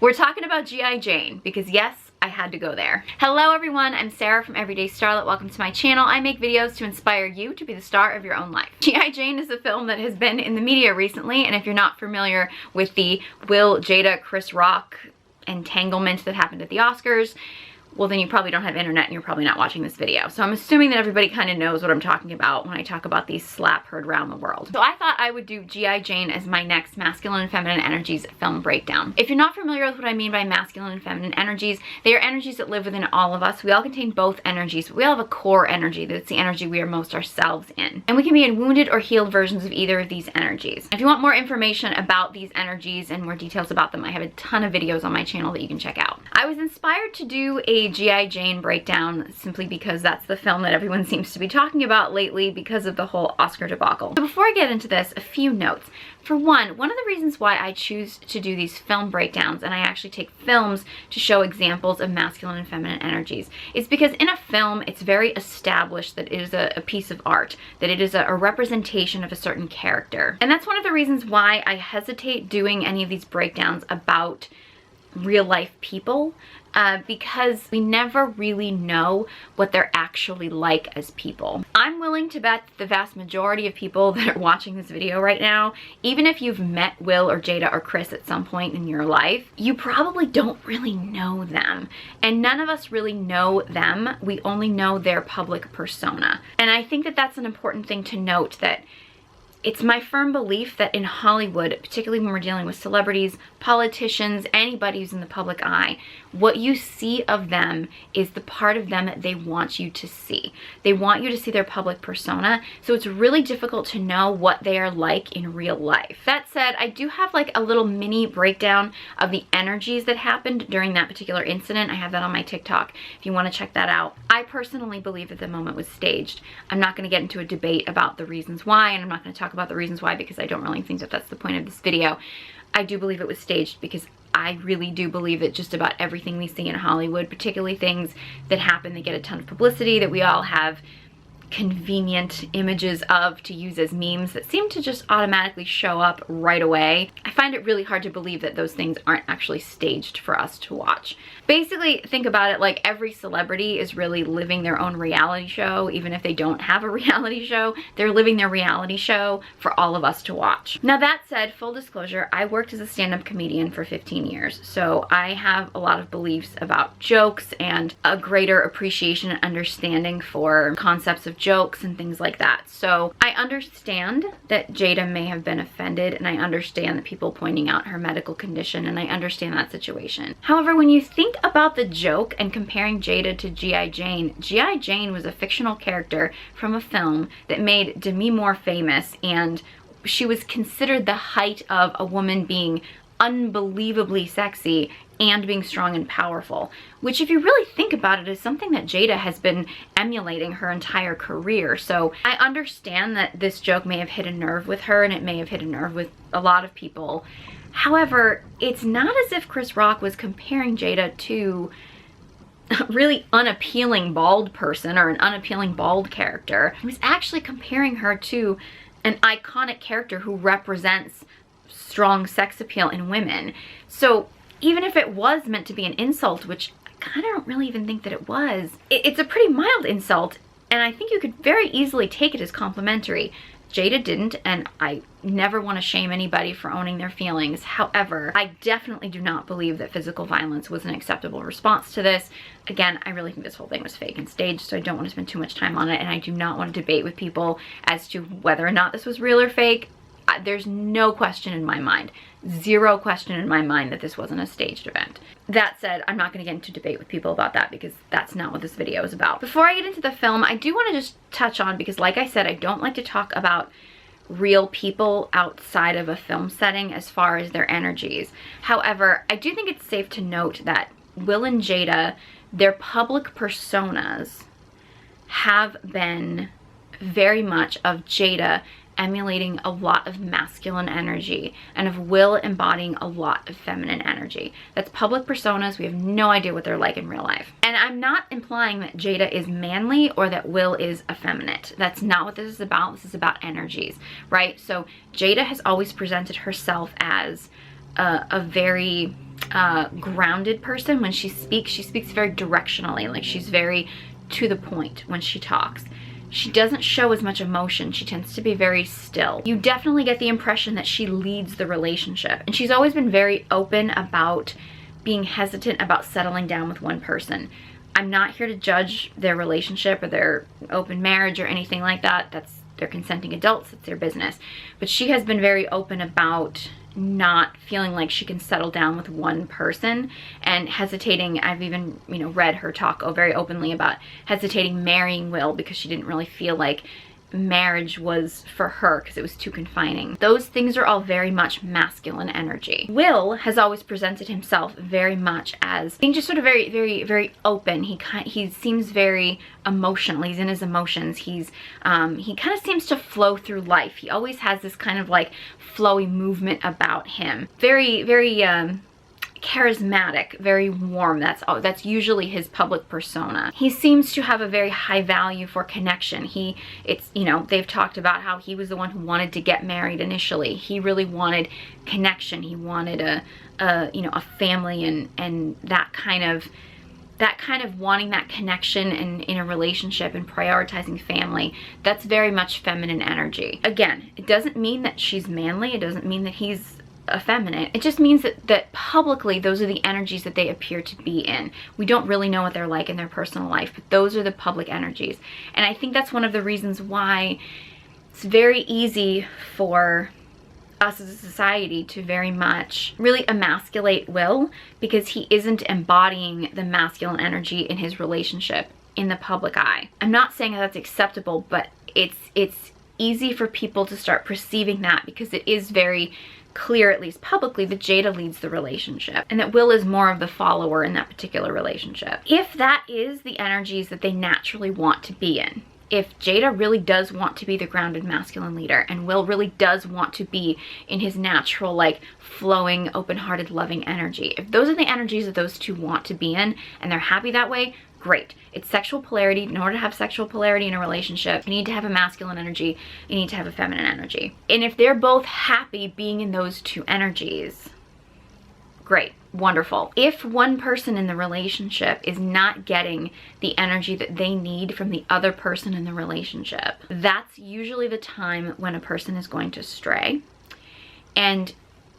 We're talking about G.I. Jane because yes, I had to go there. Hello everyone, I'm Sarah from Everyday Starlet. Welcome to my channel. I make videos to inspire you to be the star of your own life. G.I. Jane is a film that has been in the media recently, and if you're not familiar with the Will, Jada, Chris Rock entanglement that happened at the Oscars, well then you probably don't have internet and you're probably not watching this video. So I'm assuming that everybody kind of knows what I'm talking about when I talk about these slap heard around the world. So I thought I would do G.I. Jane as my next masculine and feminine energies film breakdown. If you're not familiar with what I mean by masculine and feminine energies, they are energies that live within all of us. We all contain both energies, but we all have a core energy that's the energy we are most ourselves in. And we can be in wounded or healed versions of either of these energies. If you want more information about these energies and more details about them, I have a ton of videos on my channel that you can check out. I was inspired to do a G.I. Jane breakdown simply because that's the film that everyone seems to be talking about lately because of the whole Oscar debacle. So before I get into this, a few notes. For one of the reasons why I choose to do these film breakdowns, and I actually take films to show examples of masculine and feminine energies, is because in a film, it's very established that it is a piece of art, that it is a representation of a certain character. And that's one of the reasons why I hesitate doing any of these breakdowns about real life people, because we never really know what they're actually like as people. I'm willing to bet the vast majority of people that are watching this video right now, even if you've met Will or Jada or Chris at some point in your life, you probably don't really know them. And none of us really know them. We only know their public persona. And I think that that's an important thing to note, that it's my firm belief that in Hollywood, particularly when we're dealing with celebrities, politicians, anybody who's in the public eye, what you see of them is the part of them that they want you to see. They want you to see their public persona, so it's really difficult to know what they are like in real life. That said, I do have like a little mini breakdown of the energies that happened during that particular incident. I have that on my TikTok if you want to check that out. I personally believe that the moment was staged. I'm not going to get into a debate about the reasons why, and I'm not going to talk about the reasons why because I don't really think that that's the point of this video. I do believe it was staged because I really do believe that just about everything we see in Hollywood, particularly things that happen that get a ton of publicity, that we all have convenient images of to use as memes that seem to just automatically show up right away, I find it really hard to believe that those things aren't actually staged for us to watch. Basically, think about it like every celebrity is really living their own reality show. Even if they don't have a reality show, they're living their reality show for all of us to watch. Now that said, full disclosure, I worked as a stand-up comedian for 15 years, so I have a lot of beliefs about jokes and a greater appreciation and understanding for concepts of jokes and things like that. So I understand that Jada may have been offended, and I understand that people pointing out her medical condition, and I understand that situation. However, when you think about the joke and comparing Jada to G.I. Jane, G.I. Jane was a fictional character from a film that made Demi Moore famous, and she was considered the height of a woman being unbelievably sexy and being strong and powerful, which if you really think about it is something that Jada has been emulating her entire career. So I understand that this joke may have hit a nerve with her, and it may have hit a nerve with a lot of people. However, it's not as if Chris Rock was comparing Jada to a really unappealing bald person or an unappealing bald character. He was actually comparing her to an iconic character who represents strong sex appeal in women. So even if it was meant to be an insult, which I kind of don't really even think that it was, it's a pretty mild insult, and I think you could very easily take it as complimentary. Jada didn't, and I never want to shame anybody for owning their feelings. However, I definitely do not believe that physical violence was an acceptable response to this. Again, I really think this whole thing was fake and staged, so I don't want to spend too much time on it, and I do not want to debate with people as to whether or not this was real or fake. There's no question in my mind, zero question in my mind that this wasn't a staged event. That said, I'm not going to get into debate with people about that because that's not what this video is about. Before I get into the film, I do want to just touch on, because like I said, I don't like to talk about real people outside of a film setting as far as their energies. However, I do think it's safe to note that Will and Jada, their public personas have been very much of Jada emulating a lot of masculine energy and of Will embodying a lot of feminine energy. That's public personas. We have no idea what they're like in real life. And I'm not implying that Jada is manly or that Will is effeminate. That's not what this is about. This is about energies, right? So Jada has always presented herself as a very grounded person. When she speaks very directionally, like she's very to the point when she talks. She doesn't show as much emotion. She tends to be very still. You definitely get the impression that she leads the relationship, and she's always been very open about being hesitant about settling down with one person. I'm not here to judge their relationship or their open marriage or anything like that. They're consenting adults, it's their business. But she has been very open about not feeling like she can settle down with one person and hesitating. I've even, read her talk very openly about hesitating marrying Will because she didn't really feel like marriage was for her because it was too confining. Those things are all very much masculine energy. Will has always presented himself very much as being just sort of very, very, very open. He seems very emotional. He's in his emotions. He kind of seems to flow through life. He always has this kind of like flowy movement about him. Very, very charismatic, very warm. That's usually his public persona. He seems to have a very high value for connection. They've talked about how he was the one who wanted to get married initially. He really wanted connection. He wanted a family and that kind of wanting that connection and in a relationship and prioritizing family. That's very much feminine energy. Again, it doesn't mean that she's manly. It doesn't mean that he's effeminate. It just means that publicly those are the energies that they appear to be in. We don't really know what they're like in their personal life, but those are the public energies. And I think that's one of the reasons why it's very easy for us as a society to very much really emasculate Will, because he isn't embodying the masculine energy in his relationship in the public eye. I'm not saying that that's acceptable, but it's easy for people to start perceiving that, because it is very clear, at least publicly, that Jada leads the relationship and that Will is more of the follower in that particular relationship. If that is the energies that they naturally want to be in, if Jada really does want to be the grounded masculine leader and Will really does want to be in his natural, like, flowing, open-hearted, loving energy, if those are the energies that those two want to be in and they're happy that way, great. It's sexual polarity. In order to have sexual polarity in a relationship, you need to have a masculine energy, you need to have a feminine energy. And if they're both happy being in those two energies, great, wonderful. If one person in the relationship is not getting the energy that they need from the other person in the relationship, that's usually the time when a person is going to stray. And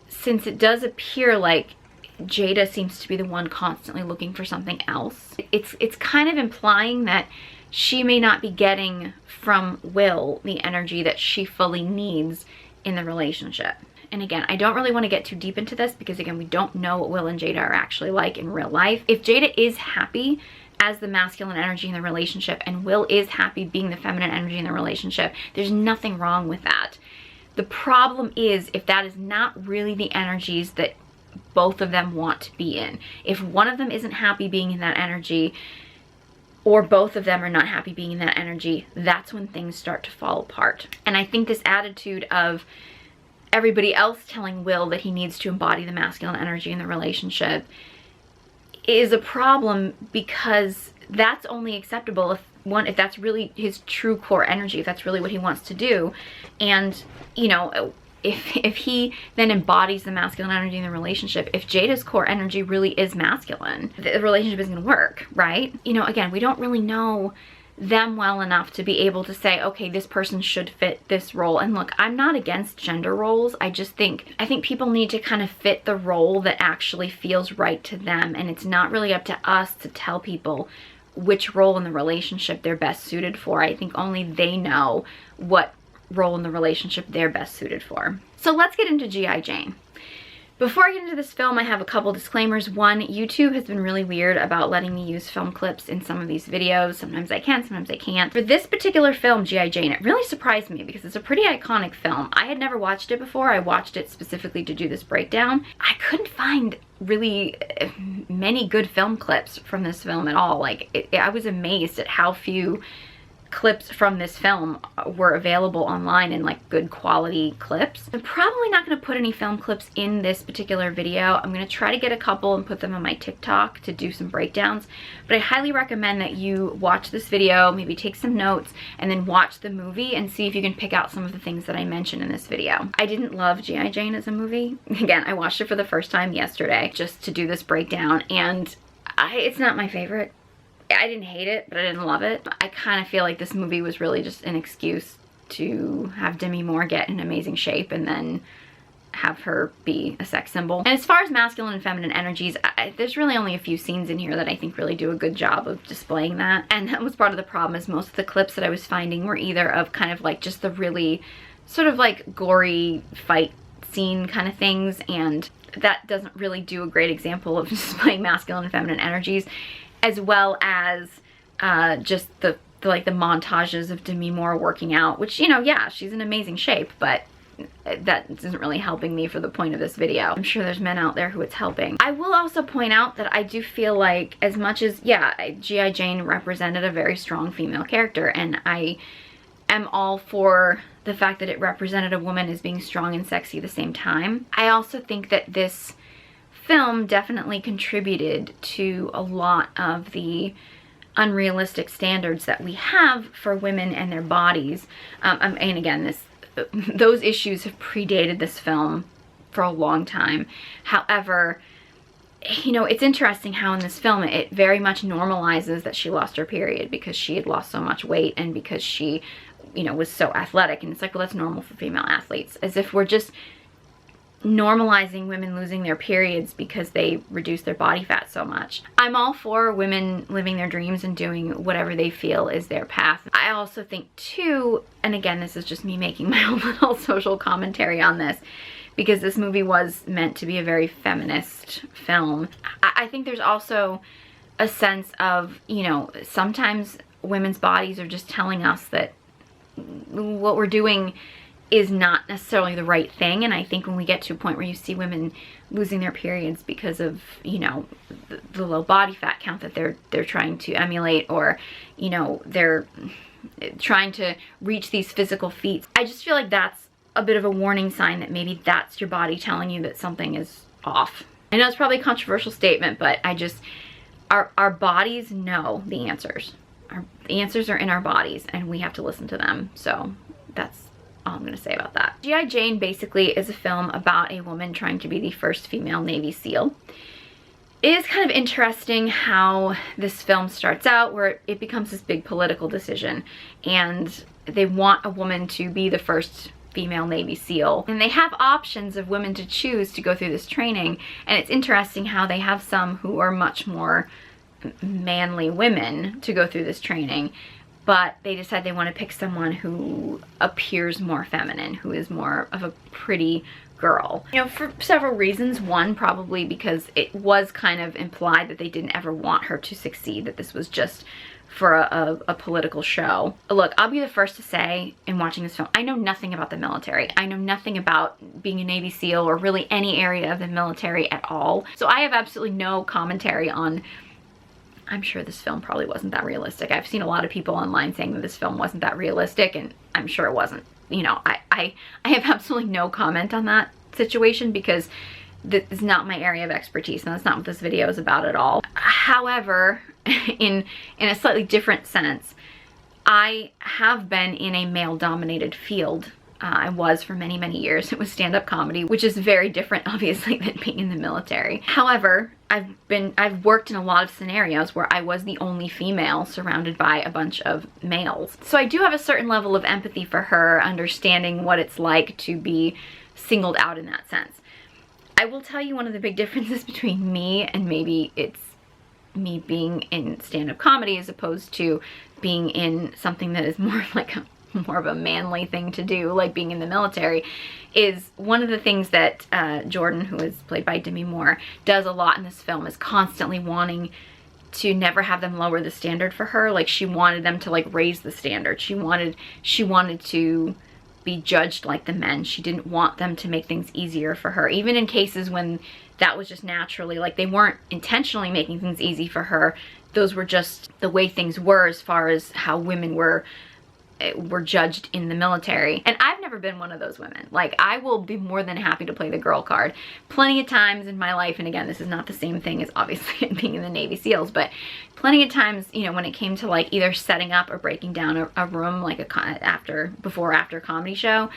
since it does appear like Jada seems to be the one constantly looking for something else, it's kind of implying that she may not be getting from Will the energy that she fully needs in the relationship. And again, I don't really want to get too deep into this because, again, we don't know what Will and Jada are actually like in real life. If Jada is happy as the masculine energy in the relationship and Will is happy being the feminine energy in the relationship, there's nothing wrong with that. The problem is if that is not really the energies that both of them want to be in. If one of them isn't happy being in that energy, or both of them are not happy being in that energy, that's when things start to fall apart. And I think this attitude of everybody else telling Will that he needs to embody the masculine energy in the relationship is a problem, because that's only acceptable if that's really his true core energy, if that's really what he wants to do. And if he then embodies the masculine energy in the relationship, if Jada's core energy really is masculine, the relationship isn't gonna work, right? Again, we don't really know them well enough to be able to say, okay, this person should fit this role. And look, I'm not against gender roles. I think people need to kind of fit the role that actually feels right to them. And it's not really up to us to tell people which role in the relationship they're best suited for. I think only they know what role in the relationship they're best suited for. So let's get into G.I. Jane. Before I get into this film, I have a couple disclaimers. One, YouTube has been really weird about letting me use film clips in some of these videos. Sometimes I can, sometimes I can't. For this particular film, G.I. Jane, it really surprised me because it's a pretty iconic film. I had never watched it before. I watched it specifically to do this breakdown. I couldn't find really many good film clips from this film at all. I was amazed at how few clips from this film were available online in like good quality clips. I'm probably not going to put any film clips in this particular video. I'm going to try to get a couple and put them on my TikTok to do some breakdowns, but I highly recommend that you watch this video, maybe take some notes, and then watch the movie and see if you can pick out some of the things that I mentioned in this video. I didn't love G.I. Jane as a movie. Again, I watched it for the first time yesterday just to do this breakdown, and it's not my favorite. I didn't hate it, but I didn't love it. I kind of feel like this movie was really just an excuse to have Demi Moore get in amazing shape and then have her be a sex symbol. And as far as masculine and feminine energies, there's really only a few scenes in here that I think really do a good job of displaying that. And that was part of the problem, is most of the clips that I was finding were either of kind of like just the really sort of like gory fight scene kind of things, and that doesn't really do a great example of displaying masculine and feminine energies, as well as just the montages of Demi Moore working out, which, you know, yeah, she's in amazing shape, but that isn't really helping me for the point of this video. I'm sure there's men out there who it's helping. I will also point out that I do feel like, as much as, yeah, G.I. Jane represented a very strong female character, and I am all for the fact that it represented a woman as being strong and sexy at the same time, I also think that this film definitely contributed to a lot of the unrealistic standards that we have for women and their bodies. And again, those issues have predated this film for a long time. However, you know, it's interesting how in this film it very much normalizes that she lost her period because she had lost so much weight and because she, you know, was so athletic. And it's like, well, that's normal for female athletes, as if we're just normalizing women losing their periods because they reduce their body fat so much. I'm all for women living their dreams and doing whatever they feel is their path. I also think too, and again, this is just me making my own little social commentary on this, because this movie was meant to be a very feminist film. I think there's also a sense of, you know, sometimes women's bodies are just telling us that what we're doing is not necessarily the right thing. And I think when we get to a point where you see women losing their periods because of, you know, the low body fat count that they're trying to emulate, or, you know, they're trying to reach these physical feats, I just feel like that's a bit of a warning sign that maybe that's your body telling you that something is off. I know it's probably a controversial statement, but I just, our bodies know the answers. The answers are in our bodies, and we have to listen to them. So that's all I'm gonna say about that. G.I. Jane basically is a film about a woman trying to be the first female Navy SEAL. It is kind of interesting how this film starts out, where it becomes this big political decision, and they want a woman to be the first female Navy SEAL, and they have options of women to choose to go through this training. And it's interesting how they have some who are much more manly women to go through this training, but they decide they want to pick someone who appears more feminine, who is more of a pretty girl. You know, for several reasons. One, probably because it was kind of implied that they didn't ever want her to succeed, that this was just for a political show. Look, I'll be the first to say, in watching this film, I know nothing about the military. I know nothing about being a Navy SEAL or really any area of the military at all. So I have absolutely no commentary on, I'm sure this film probably wasn't that realistic. I've seen a lot of people online saying that this film wasn't that realistic, and I'm sure it wasn't. You know, I have absolutely no comment on that situation, because this is not my area of expertise, and that's not what this video is about at all. However, in a slightly different sense, I have been in a male-dominated field. I was for many, many years. It was stand-up comedy, which is very different, obviously, than being in the military. However, I've worked in a lot of scenarios where I was the only female surrounded by a bunch of males. So I do have a certain level of empathy for her, understanding what it's like to be singled out in that sense. I will tell you one of the big differences between me and maybe it's me being in stand-up comedy as opposed to being in something that is more like more of a manly thing to do, like being in the military, is one of the things that Jordan, who is played by Demi Moore, does a lot in this film, is constantly wanting to never have them lower the standard for her. Like, she wanted them to like raise the standard. She wanted to be judged like the men. She didn't want them to make things easier for her, even in cases when that was just naturally, like, they weren't intentionally making things easy for her. Those were just the way things were as far as how women were judged in the military. And I've never been one of those women. Like, I will be more than happy to play the girl card plenty of times in my life. And again, this is not the same thing as obviously being in the Navy SEALs, but plenty of times, you know, when it came to like either setting up or breaking down a room, like before or after comedy show,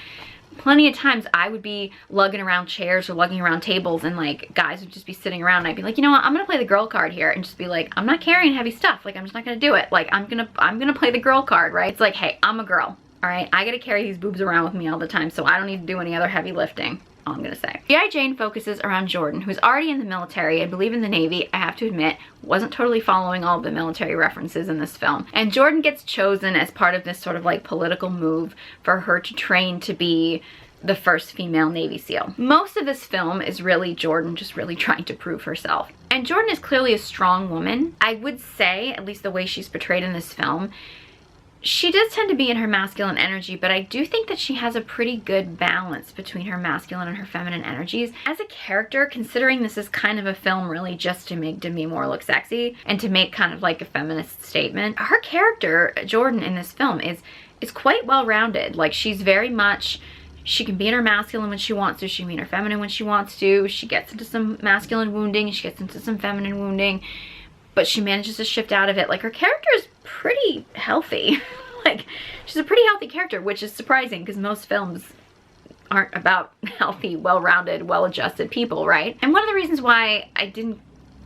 plenty of times I would be lugging around chairs or lugging around tables, and like guys would just be sitting around, and I'd be like, you know what, I'm gonna play the girl card here, and just be like, I'm not carrying heavy stuff, like I'm just not gonna do it, like I'm gonna play the girl card, right? It's like, hey, I'm a girl, all right? I gotta carry these boobs around with me all the time, so I don't need to do any other heavy lifting. All I'm gonna say. G.I. Jane focuses around Jordan, who's already in the military, I believe in the Navy. I have to admit, wasn't totally following all of the military references in this film. And Jordan gets chosen as part of this sort of like political move for her to train to be the first female Navy SEAL. Most of this film is really Jordan just really trying to prove herself. And Jordan is clearly a strong woman. I would say, at least the way she's portrayed in this film, she does tend to be in her masculine energy, but I do think that she has a pretty good balance between her masculine and her feminine energies. As a character, considering this is kind of a film really just to make Demi Moore look sexy and to make kind of like a feminist statement, her character, Jordan, in this film is quite well-rounded. Like, she's very much, she can be in her masculine when she wants to, she can be in her feminine when she wants to, she gets into some masculine wounding, she gets into some feminine wounding, but she manages to shift out of it. Like, her character is pretty healthy. Like, she's a pretty healthy character, which is surprising because most films aren't about healthy, well-rounded, well-adjusted people, right? And one of the reasons why I didn't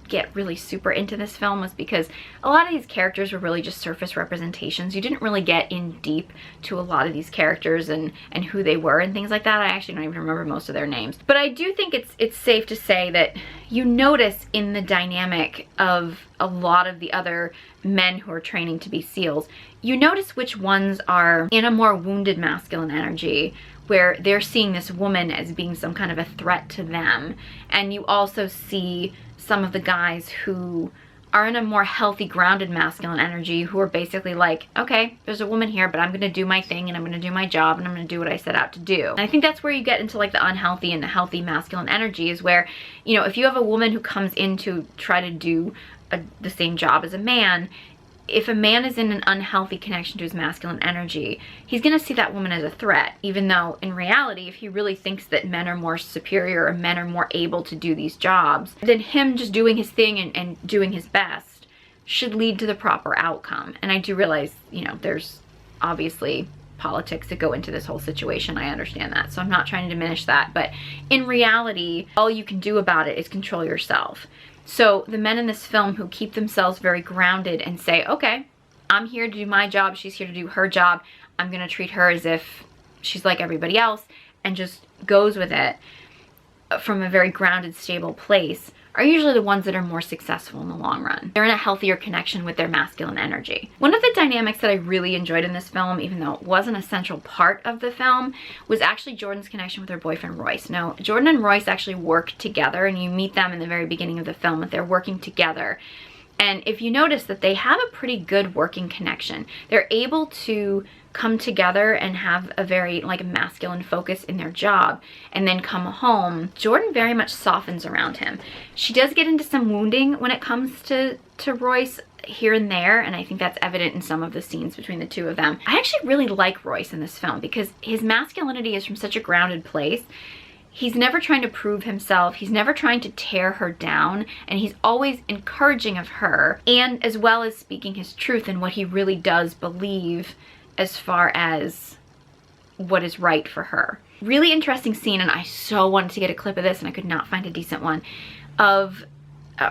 get really super into this film was because a lot of these characters were really just surface representations. You didn't really get in deep to a lot of these characters and who they were and things like that. I actually don't even remember most of their names. But I do think it's safe to say that you notice in the dynamic of a lot of the other men who are training to be SEALs, you notice which ones are in a more wounded masculine energy, where they're seeing this woman as being some kind of a threat to them. And you also see some of the guys who are in a more healthy, grounded masculine energy, who are basically like, okay, there's a woman here, but I'm gonna do my thing and I'm gonna do my job and I'm gonna do what I set out to do. And I think that's where you get into like the unhealthy and the healthy masculine energy, is where, you know, if you have a woman who comes in to try to do the same job as a man, if a man is in an unhealthy connection to his masculine energy, he's gonna see that woman as a threat, even though in reality, if he really thinks that men are more superior or men are more able to do these jobs, then him just doing his thing and doing his best should lead to the proper outcome. And I do realize, you know, there's obviously politics that go into this whole situation. I understand that, so I'm not trying to diminish that, but in reality, all you can do about it is control yourself. So the men in this film who keep themselves very grounded and say, okay, I'm here to do my job, she's here to do her job, I'm gonna treat her as if she's like everybody else, and just goes with it from a very grounded, stable place, are usually the ones that are more successful in the long run. They're in a healthier connection with their masculine energy. One of the dynamics that I really enjoyed in this film, even though it wasn't a central part of the film, was actually Jordan's connection with her boyfriend Royce. Now, Jordan and Royce actually work together, and you meet them in the very beginning of the film, that they're working together. And if you notice that they have a pretty good working connection, they're able to come together and have a very like masculine focus in their job, and then come home. Jordan very much softens around him. She does get into some wounding when it comes to Royce here and there, and I think that's evident in some of the scenes between the two of them. I actually really like Royce in this film because his masculinity is from such a grounded place. He's never trying to prove himself, he's never trying to tear her down, and he's always encouraging of her, and as well as speaking his truth and what he really does believe as far as what is right for her. Really interesting scene, and I so wanted to get a clip of this and I could not find a decent one, of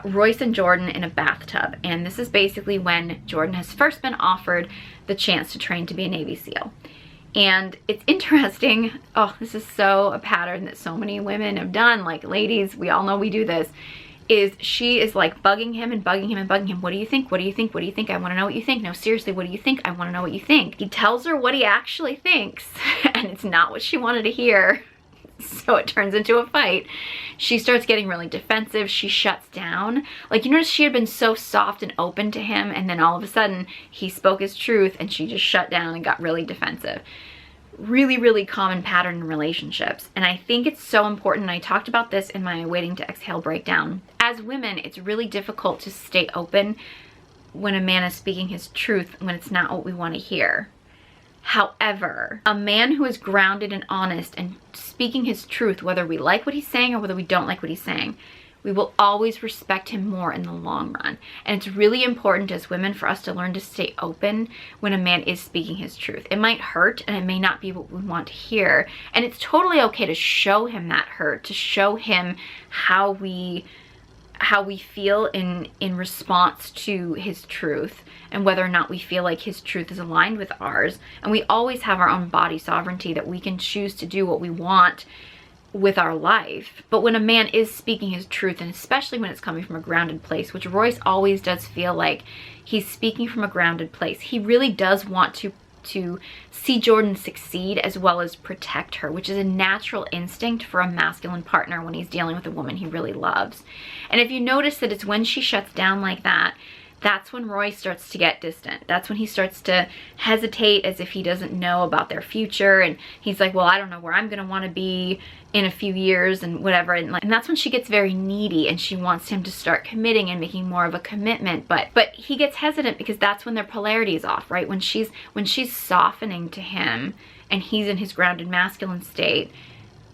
Royce and Jordan in a bathtub. And this is basically when Jordan has first been offered the chance to train to be a Navy SEAL. And it's interesting, oh, this is so a pattern that so many women have done, like ladies, we all know we do this, is she is like bugging him and bugging him and bugging him. What do you think? What do you think? What do you think? I want to know what you think. No, seriously, what do you think? I want to know what you think. He tells her what he actually thinks, and it's not what she wanted to hear. So it turns into a fight. She starts getting really defensive. She shuts down. Like, you notice she had been so soft and open to him, and then all of a sudden he spoke his truth and she just shut down and got really defensive. really, really common pattern in relationships. And I think it's so important, and I talked about this in my Waiting to Exhale breakdown. As women, it's really difficult to stay open when a man is speaking his truth when it's not what we want to hear. However, a man who is grounded and honest and speaking his truth, whether we like what he's saying or whether we don't like what he's saying, we will always respect him more in the long run. And it's really important as women for us to learn to stay open when a man is speaking his truth. It might hurt and it may not be what we want to hear. And it's totally okay to show him that hurt, to show him how we feel in response to his truth, and whether or not we feel like his truth is aligned with ours. And we always have our own body sovereignty, that we can choose to do what we want with our life. But when a man is speaking his truth, and especially when it's coming from a grounded place, which Royce always does feel like he's speaking from a grounded place, he really does want to see Jordan succeed as well as protect her, which is a natural instinct for a masculine partner when he's dealing with a woman he really loves. And if you notice that it's when she shuts down like that, that's when Royce starts to get distant. That's when he starts to hesitate, as if he doesn't know about their future. And he's like, well, I don't know where I'm going to want to be in a few years and whatever. And that's when she gets very needy and she wants him to start committing and making more of a commitment. But he gets hesitant because that's when their polarity is off, right? When she's softening to him and he's in his grounded masculine state,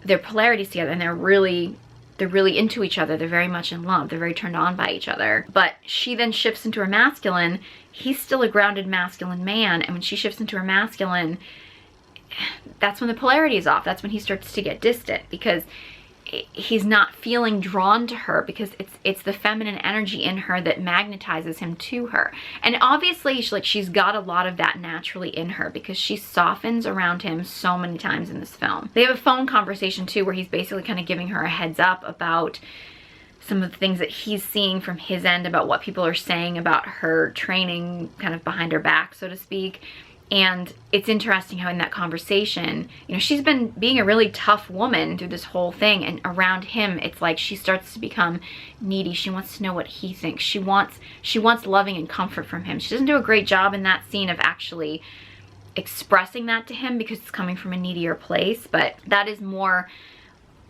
their polarity's together and they're really into each other. They're very much in love. They're very turned on by each other. But she then shifts into her masculine. He's still a grounded masculine man. And when she shifts into her masculine, that's when the polarity is off. That's when he starts to get distant, because he's not feeling drawn to her, because it's the feminine energy in her that magnetizes him to her. And obviously she's got a lot of that naturally in her, because she softens around him so many times in this film. They have a phone conversation too, where he's basically kind of giving her a heads up about some of the things that he's seeing from his end, about what people are saying about her training kind of behind her back, so to speak. And it's interesting how in that conversation, you know, she's been being a really tough woman through this whole thing, and around him, it's like she starts to become needy. She wants to know what he thinks. She wants loving and comfort from him. She doesn't do a great job in that scene of actually expressing that to him, because it's coming from a needier place, but that is more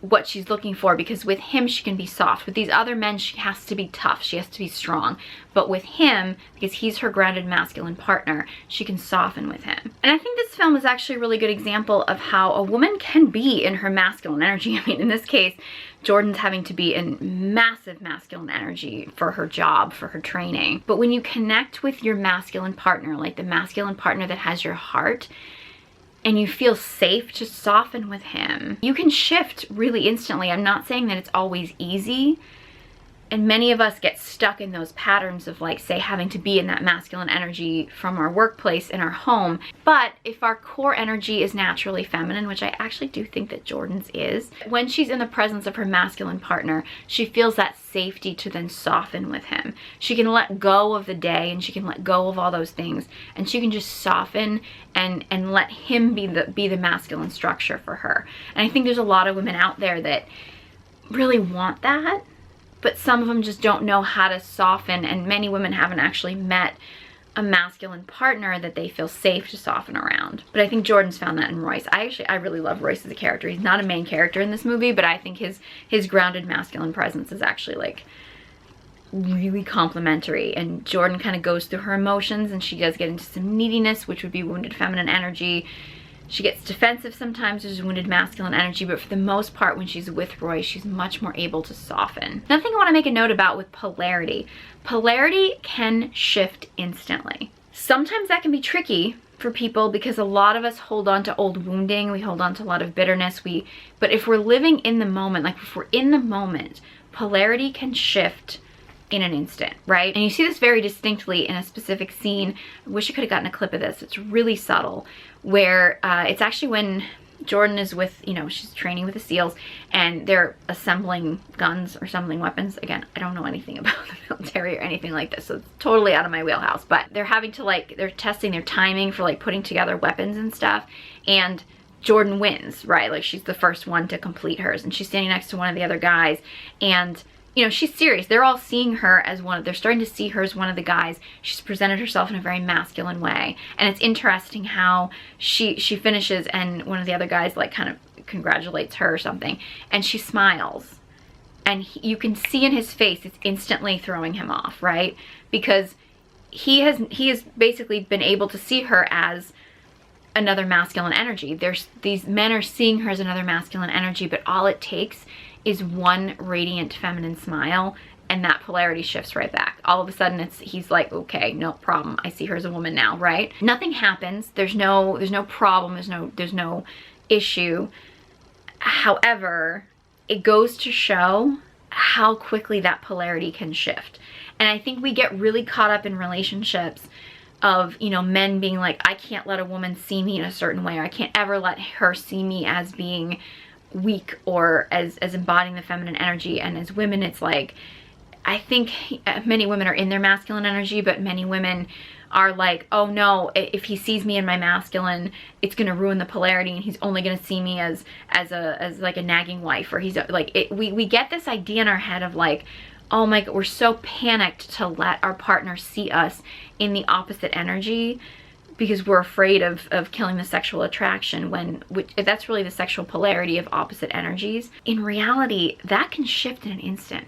what she's looking for, because with him she can be soft. With these other men she has to be tough, she has to be strong. But with him, because he's her grounded masculine partner, she can soften with him. And I think this film is actually a really good example of how a woman can be in her masculine energy. I mean, in this case, Jordan's having to be in massive masculine energy for her job, for her training. But when you connect with your masculine partner, like the masculine partner that has your heart, and you feel safe to soften with him, you can shift really instantly. I'm not saying that it's always easy, and many of us get stuck in those patterns of, like, say, having to be in that masculine energy from our workplace in our home. But if our core energy is naturally feminine, which I actually do think that Jordan's is, when she's in the presence of her masculine partner, she feels that safety to then soften with him. She can let go of the day, and she can let go of all those things, and she can just soften and let him be the masculine structure for her. And I think there's a lot of women out there that really want that, but some of them just don't know how to soften, and many women haven't actually met a masculine partner that they feel safe to soften around. But I think Jordan's found that in Royce. I really love Royce as a character. He's not a main character in this movie, but I think his grounded masculine presence is actually, like, really complimentary. And Jordan kind of goes through her emotions, and she does get into some neediness, which would be wounded feminine energy. She gets defensive sometimes, which is wounded masculine energy, but for the most part, when she's with Royce, she's much more able to soften. Another thing I want to make a note about with polarity. Polarity can shift instantly. Sometimes that can be tricky for people, because a lot of us hold on to old wounding, we hold on to a lot of bitterness, but if we're living in the moment, like if we're in the moment, polarity can shift in an instant, right? And you see this very distinctly in a specific scene. I wish I could have gotten a clip of this. It's really subtle, where it's actually when Jordan is with, you know, she's training with the SEALs, and they're assembling guns or assembling weapons. Again, I don't know anything about the military or anything like this, so it's totally out of my wheelhouse. But they're having to, like, they're testing their timing for, like, putting together weapons and stuff. And Jordan wins, right? Like, she's the first one to complete hers, and she's standing next to one of the other guys, and you know, she's serious. They're all seeing her as they're starting to see her as one of the guys. She's presented herself in a very masculine way. And it's interesting how she finishes and one of the other guys like kind of congratulates her or something. And she smiles. And you can see in his face, it's instantly throwing him off, right? Because he has basically been able to see her as another masculine energy. These men are seeing her as another masculine energy, but all it takes is one radiant feminine smile and that polarity shifts right back. All of a sudden he's like, okay, no problem. I see her as a woman now, right? Nothing happens. There's no problem. There's no issue. However, it goes to show how quickly that polarity can shift. And I think we get really caught up in relationships of, you know, men being like, I can't let a woman see me in a certain way, or I can't ever let her see me as being weak or as embodying the feminine energy. And as women, it's like, I think many women are in their masculine energy, but many women are like, oh no, if he sees me in my masculine, it's gonna ruin the polarity and he's only gonna see me as like a nagging wife, or he's like, we get this idea in our head of like, oh my God, we're so panicked to let our partner see us in the opposite energy because we're afraid of killing the sexual attraction, which that's really the sexual polarity of opposite energies. In reality, that can shift in an instant.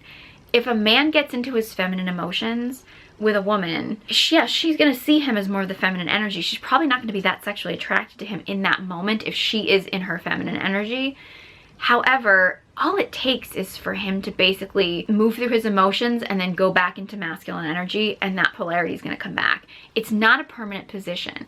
If a man gets into his feminine emotions with a woman, she's gonna see him as more of the feminine energy. She's probably not gonna be that sexually attracted to him in that moment if she is in her feminine energy. However, all it takes is for him to basically move through his emotions and then go back into masculine energy, and that polarity is going to come back. It's not a permanent position.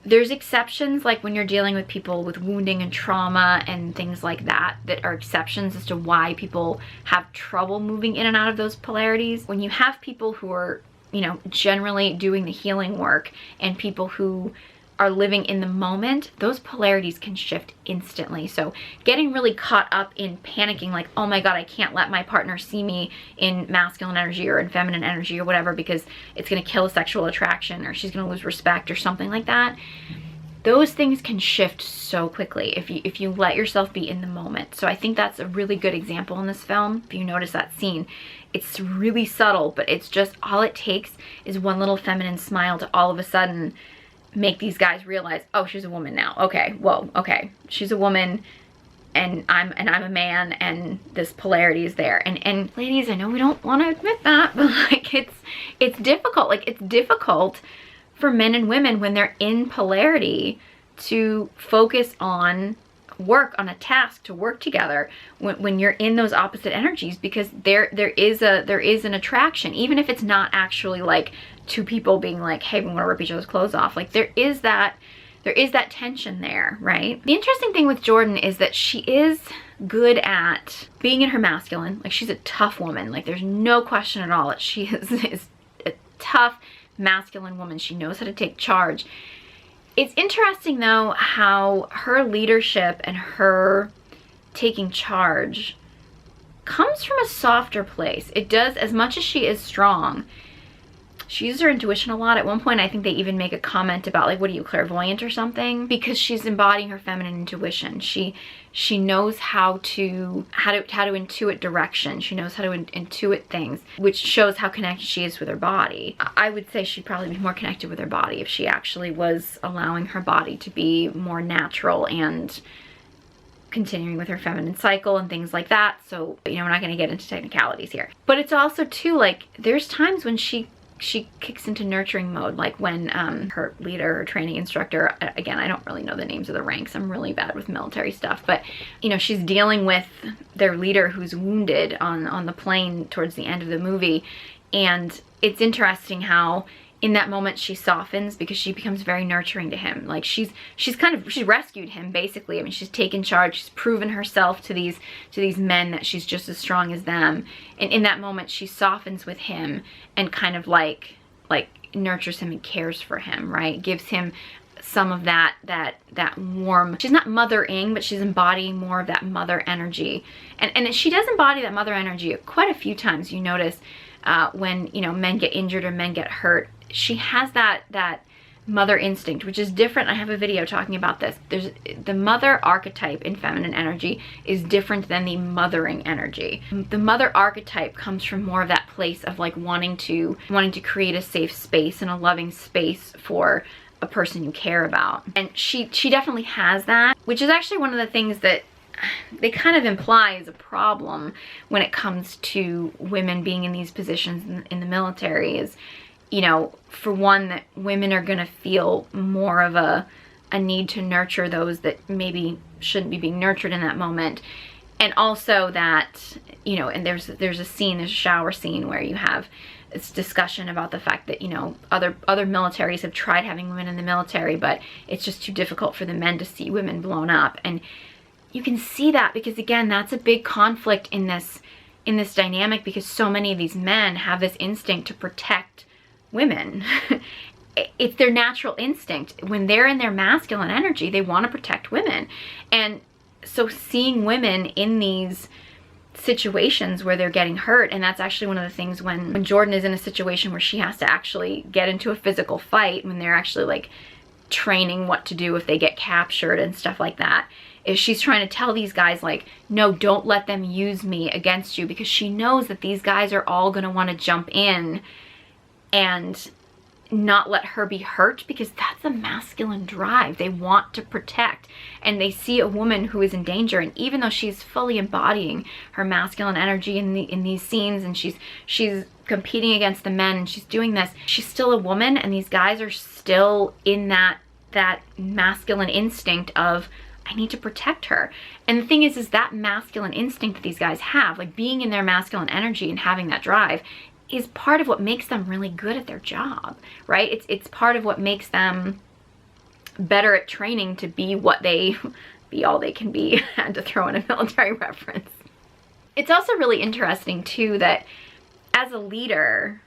There's exceptions, like when you're dealing with people with wounding and trauma and things like that are exceptions as to why people have trouble moving in and out of those polarities. When you have people who are, you know, generally doing the healing work and people who are living in the moment, those polarities can shift instantly. So getting really caught up in panicking like, oh my God, I can't let my partner see me in masculine energy or in feminine energy or whatever because it's gonna kill a sexual attraction or she's gonna lose respect or something like that. Those things can shift so quickly if you let yourself be in the moment. So I think that's a really good example in this film. If you notice that scene, it's really subtle, but it's just all it takes is one little feminine smile to all of a sudden make these guys realize, oh, she's a woman now. Okay, whoa, okay, she's a woman and I'm a man, and this polarity is there. And ladies, I know we don't want to admit that, but like it's difficult. Like it's difficult for men and women when they're in polarity to focus on work, on a task, to work together when you're in those opposite energies, because there is an attraction, even if it's not actually like two people being like, hey, we want to rip each other's clothes off. Like there is that tension there, right? The interesting thing with Jordan is that she is good at being in her masculine. Like she's a tough woman. Like there's no question at all that she is a tough masculine woman. She knows how to take charge. It's interesting though how her leadership and her taking charge comes from a softer place. It does, as much as she is strong, she uses her intuition a lot. At one point, I think they even make a comment about like, what are you, clairvoyant or something? Because she's embodying her feminine intuition. She knows how to intuit direction. She knows how to intuit things, which shows how connected she is with her body. I would say she'd probably be more connected with her body if she actually was allowing her body to be more natural and continuing with her feminine cycle and things like that. So, you know, we're not going to get into technicalities here. But it's also too, like, there's times when she kicks into nurturing mode, like when her leader, her training instructor, again, I don't really know the names of the ranks, I'm really bad with military stuff, but you know, she's dealing with their leader who's wounded on the plane towards the end of the movie. And it's interesting how in that moment she softens because she becomes very nurturing to him. Like she's rescued him basically. I mean, she's taken charge, she's proven herself to these men that she's just as strong as them. And in that moment she softens with him and kind of like nurtures him and cares for him, right? Gives him some of that warm, she's not mothering, but she's embodying more of that mother energy. And she does embody that mother energy quite a few times. You notice when, you know, men get injured or men get hurt, she has that mother instinct, which is different. I have a video talking about this. There's the mother archetype in feminine energy is different than the mothering energy. The mother archetype comes from more of that place of like wanting to create a safe space and a loving space for a person you care about. And she definitely has that, which is actually one of the things that they kind of imply is a problem when it comes to women being in these positions in the military is, you know, for one, that women are going to feel more of a need to nurture those that maybe shouldn't be being nurtured in that moment. And also that, you know, and there's a shower scene where you have this discussion about the fact that, you know, other militaries have tried having women in the military, but it's just too difficult for the men to see women blown up. And you can see that because, again, that's a big conflict in this dynamic, because so many of these men have this instinct to protect women. It's their natural instinct. When they're in their masculine energy, they want to protect women. And so seeing women in these situations where they're getting hurt, and that's actually one of the things when Jordan is in a situation where she has to actually get into a physical fight, when they're actually like training what to do if they get captured and stuff like that, is she's trying to tell these guys like, no, don't let them use me against you, because she knows that these guys are all going to want to jump in and not let her be hurt, because that's a masculine drive. They want to protect, and they see a woman who is in danger, and even though she's fully embodying her masculine energy in these scenes, and she's competing against the men and she's doing this, she's still a woman, and these guys are still in that masculine instinct of, I need to protect her. And the thing is that masculine instinct that these guys have, like being in their masculine energy and having that drive, is part of what makes them really good at their job, right? It's part of what makes them better at training to be what they be, all they can be. I had to throw in a military reference. It's also really interesting too that as a leader,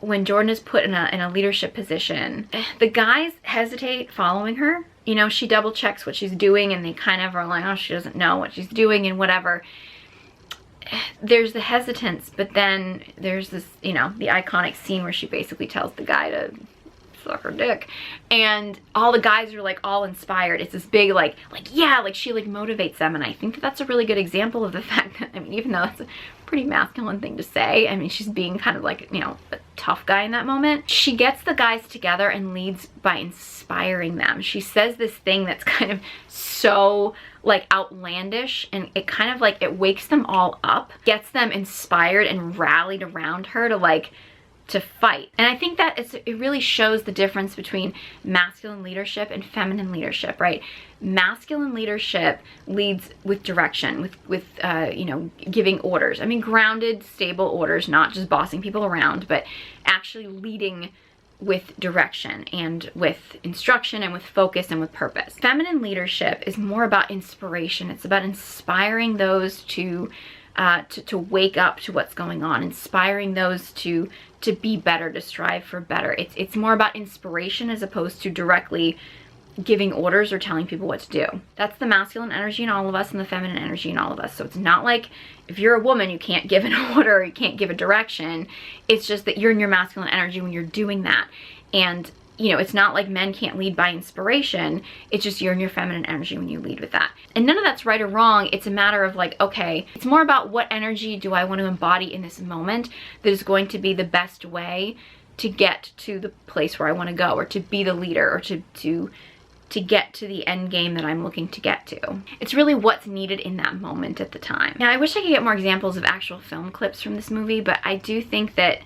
when Jordan is put in a leadership position, the guys hesitate following her. You know, she double checks what she's doing, and they kind of are like, oh, she doesn't know what she's doing and whatever. There's the hesitance, but then there's this, you know, the iconic scene where she basically tells the guy to suck her dick, and all the guys are like all inspired. It's this big like yeah, like she like motivates them. And I think that that's a really good example of the fact that, I mean, even though that's a pretty masculine thing to say, I mean, she's being kind of like, you know, a tough guy in that moment. She gets the guys together and leads by inspiring them. She says this thing that's kind of so like outlandish, and it kind of like, it wakes them all up, gets them inspired and rallied around her to fight. And I think that it really shows the difference between masculine leadership and feminine leadership, right? Masculine leadership leads with direction, with you know, giving orders. I mean, grounded, stable orders, not just bossing people around, but actually leading with direction and with instruction and with focus and with purpose. Feminine leadership is more about inspiration. It's about inspiring those to wake up to what's going on, inspiring those to be better, to strive for better. It's more about inspiration as opposed to directly giving orders or telling people what to do. That's the masculine energy in all of us and the feminine energy in all of us. So it's not like if you're a woman, you can't give an order or you can't give a direction. It's just that you're in your masculine energy when you're doing that. And you know, it's not like men can't lead by inspiration. It's just you're in your feminine energy when you lead with that. And none of that's right or wrong. It's a matter of like, okay, it's more about what energy do I want to embody in this moment that is going to be the best way to get to the place where I want to go, or to be the leader, or to get to the end game that I'm looking to get to. It's really what's needed in that moment at the time. Now, I wish I could get more examples of actual film clips from this movie, but I do think that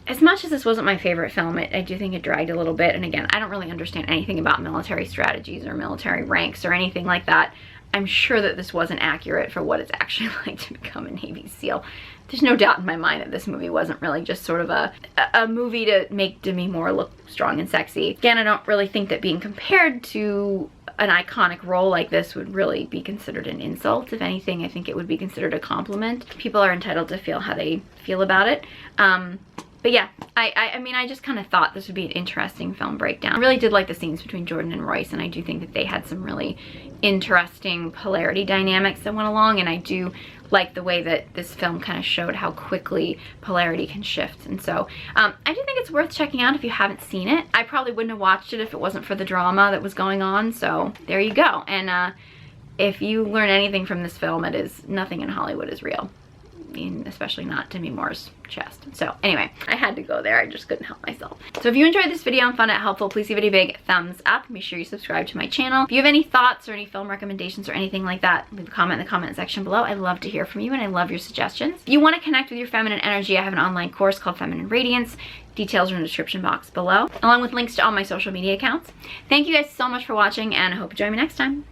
as much as this wasn't my favorite film, I do think it dragged a little bit. And again, I don't really understand anything about military strategies or military ranks or anything like that. I'm sure that this wasn't accurate for what it's actually like to become a Navy SEAL. There's no doubt in my mind that this movie wasn't really just sort of a movie to make Demi Moore look strong and sexy. Again, I don't really think that being compared to an iconic role like this would really be considered an insult. If anything, I think it would be considered a compliment. People are entitled to feel how they feel about it. But yeah, I mean, I just kind of thought this would be an interesting film breakdown. I really did like the scenes between Jordan and Royce, and I do think that they had some really interesting polarity dynamics that went along, and I do like the way that this film kind of showed how quickly polarity can shift. And so I do think it's worth checking out if you haven't seen it. I probably wouldn't have watched it if it wasn't for the drama that was going on, so there you go. And if you learn anything from this film, it is nothing in Hollywood is real. I mean, especially not Demi Moore's chest. So anyway, I had to go there. I just couldn't help myself. So if you enjoyed this video and found it helpful, please give it a big thumbs up and be sure you subscribe to my channel. If you have any thoughts or any film recommendations or anything like that, leave a comment in the comment section below. I love to hear from you and I love your suggestions. If you want to connect with your feminine energy, I have an online course called Feminine Radiance. Details are in the description box below, along with links to all my social media accounts. Thank you guys so much for watching, and I hope you join me next time.